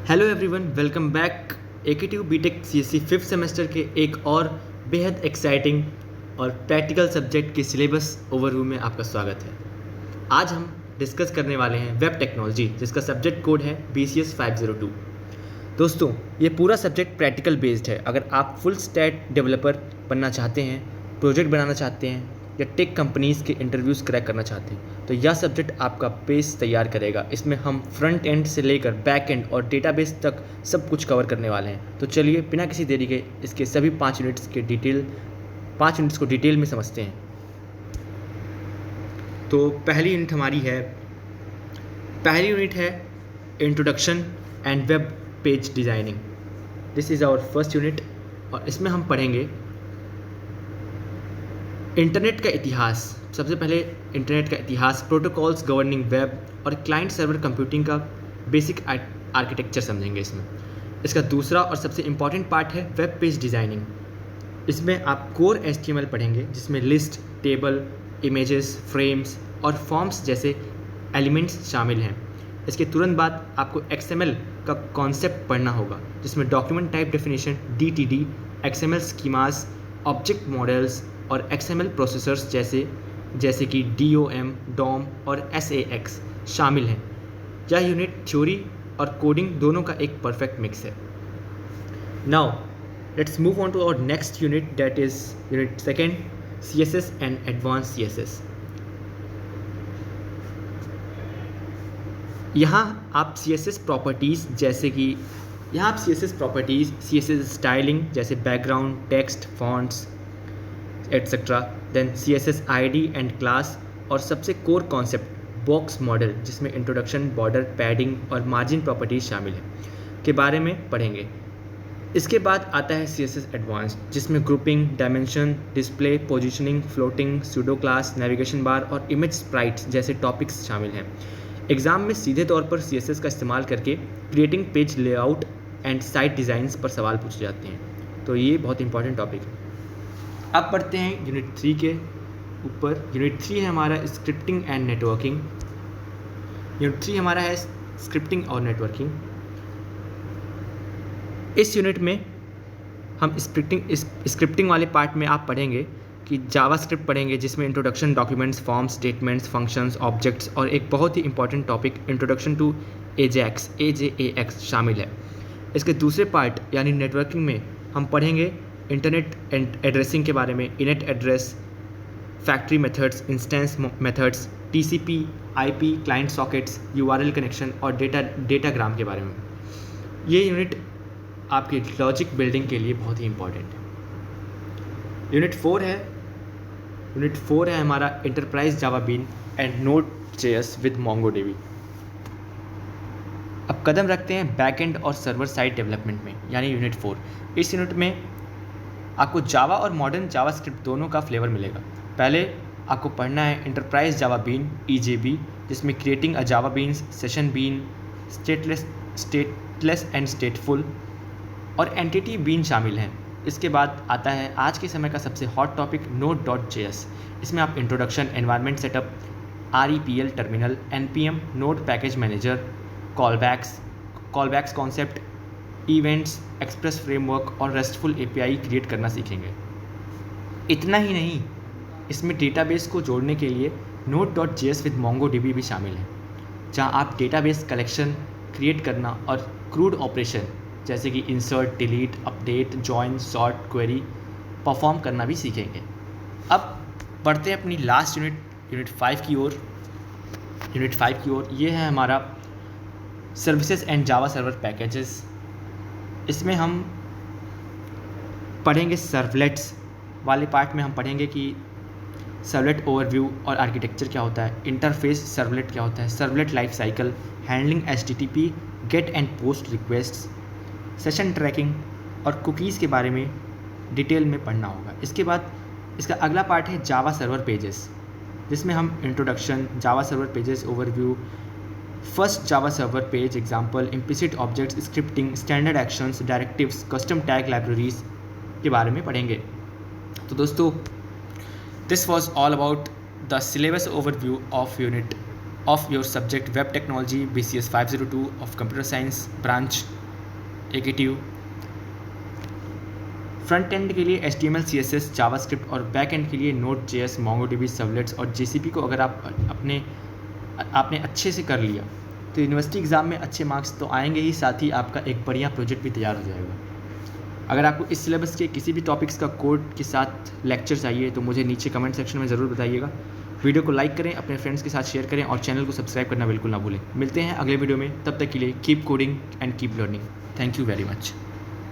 Hello everyone, welcome back. एकेटिव BTech CSC fifth semester के एक और बेहद एक्साइटिंग और प्रैक्टिकल सब्जेक्ट के सिलेबस ओवरव्यू में आपका स्वागत है। आज हम डिस्कस करने वाले हैं वेब टेक्नोलॉजी, जिसका सब्जेक्ट कोड है BCS 502। दोस्तों, ये पूरा सब्जेक्ट प्रैक्टिकल बेस्ड है। अगर आप फुल स्टैक डेवलपर बनना चाहते हैं, प्रोजेक्ट बनाना चाहते हैं या टेक कंपनीज़ के इंटरव्यूज़ क्रैक करना चाहते हैं, तो यह सब्जेक्ट आपका बेस तैयार करेगा। इसमें हम फ्रंट एंड से लेकर बैक एंड और डेटाबेस तक सब कुछ कवर करने वाले हैं। तो चलिए बिना किसी देरी के इसके सभी 5 यूनिट्स को डिटेल में समझते हैं। तो पहली यूनिट है introduction and web page designing. This is our first unit और इसमें हम पढ़ेंगे इंटरनेट का इतिहास। सबसे पहले इंटरनेट का इतिहास, प्रोटोकॉल्स गवर्निंग वेब और क्लाइंट सर्वर कंप्यूटिंग का बेसिक आर्किटेक्चर समझेंगे इसमें। इसका दूसरा और सबसे इम्पॉर्टेंट पार्ट है वेब पेज डिज़ाइनिंग। इसमें आप कोर HTML पढ़ेंगे, जिसमें लिस्ट, टेबल, इमेजेस, फ्रेम्स और फॉर्म्स जैसे एलिमेंट्स शामिल हैं। इसके तुरंत बाद आपको XML का कॉन्सेप्ट पढ़ना होगा, जिसमें document type definition, DTD, XML schemas, object models और XML प्रोसेसर्स जैसे कि DOM, DOM और SAX शामिल हैं। यह यूनिट थ्योरी और कोडिंग दोनों का एक परफेक्ट मिक्स है। Now let's move on to our next unit, that is unit second, CSS and advance CSS। यहाँ आप CSS प्रॉपर्टीज़ CSS स्टाइलिंग जैसे background, text, fonts etcetera, then CSS ID and class और सबसे core concept box model, जिसमें introduction, border, padding और margin properties शामिल हैं, के बारे में पढ़ेंगे। इसके बाद आता है CSS एडवांस, जिसमें grouping, dimension, display, positioning, floating, pseudo class, navigation bar और इमेज स्प्राइट्स जैसे टॉपिक्स शामिल हैं। एग्जाम में सीधे तौर पर CSS का इस्तेमाल करके creating page layout and site designs पर सवाल पूछे जाते हैं। तो ये बहुत इंपॉर्टेंट टॉपिक है। अब पढ़ते हैं यूनिट 3 के ऊपर। यूनिट 3 है हमारा स्क्रिप्टिंग एंड नेटवर्किंग। यूनिट 3 हमारा है स्क्रिप्टिंग और नेटवर्किंग। इस यूनिट में हम स्क्रिप्टिंग वाले पार्ट में आप पढ़ेंगे कि जावास्क्रिप्ट पढ़ेंगे, जिसमें introduction, documents, forms, statements, functions, objects और एक बहुत ही important topic introduction to AJAX शामिल है। इसके दूसरे पार्ट यानी नेटवर्किंग में हम पढ़ेंगे इंटरनेट एड्रेसिंग के बारे में, इनेट address, factory methods, instance methods, TCP, IP, client sockets, URL connection और डेटाग्राम के बारे में। ये यूनिट आपकी लॉजिक बिल्डिंग के लिए बहुत ही इंपॉर्टेंट है। यूनिट 4 है हमारा enterprise Java bean and Node.js with MongoDB। अब कदम रखते हैं बैकएंड और सर्वर साइड डेवलपमेंट में, यानी यूनिट 4। इस यूनिट में आपको जावा और मॉडर्न जावास्क्रिप्ट दोनों का फ्लेवर मिलेगा। पहले आपको पढ़ना है एंटरप्राइज जावा बीन EJB, जिसमें creating a Java beans, session bean, stateless and stateful और एंटिटी बीन शामिल हैं। इसके बाद आता है आज के समय का सबसे हॉट टॉपिक Node.js। इसमें आप introduction, environment setup, REPL terminal, NPM, node package manager, callbacks concept, events, express framework और रेस्टफुल API क्रिएट करना सीखेंगे। इतना ही नहीं, इसमें डेटाबेस को जोड़ने के लिए Node.js विद MongoDB भी शामिल है, जहां आप डेटाबेस कलेक्शन क्रिएट करना और क्रूड ऑपरेशन जैसे कि insert, delete, update, join, sort, query perform करना भी सीखेंगे। अब बढ़ते हैं अपनी लास्ट यूनिट 5 की ओर। ये है हमारा services and Java server packages. इसमें हम पढ़ेंगे सर्वलेट्स वाले पार्ट में हम पढ़ेंगे कि सर्वलेट ओवरव्यू और आर्किटेक्चर क्या होता है, इंटरफेस सर्वलेट क्या होता है, servlet life cycle, handling HTTP get and post requests, session tracking और कुकीज़ के बारे में डिटेल में पढ़ना होगा। इसके बाद इसका अगला पार्ट है जावा सर्वर पेजेस, जिसमें हम introduction, Java server pages overview, first Java server page example, implicit objects, scripting, standard actions, directives, custom tag libraries के बारे में पढ़ेंगे। तो दोस्तों, this was all about the syllabus overview of your subject web technology BCS 502 of Computer Science branch active. Front end के लिए HTML, CSS, JavaScript और back and के लिए Node.js, MongoDB, सर्वलेट्स और JCP को अगर आपने अच्छे से कर लिया तो यूनिवर्सिटी एग्ज़ाम में अच्छे मार्क्स तो आएंगे ही, साथ ही आपका एक बढ़िया प्रोजेक्ट भी तैयार हो जाएगा। अगर आपको इस सिलेबस के किसी भी टॉपिक्स का कोड के साथ लेक्चर चाहिए तो मुझे नीचे कमेंट सेक्शन में ज़रूर बताइएगा। वीडियो को लाइक करें, अपने फ्रेंड्स के साथ शेयर करें और चैनल को सब्सक्राइब करना बिल्कुल ना भूलें। मिलते हैं अगले वीडियो में, तब तक के लिए keep coding and keep learning. Thank you very much.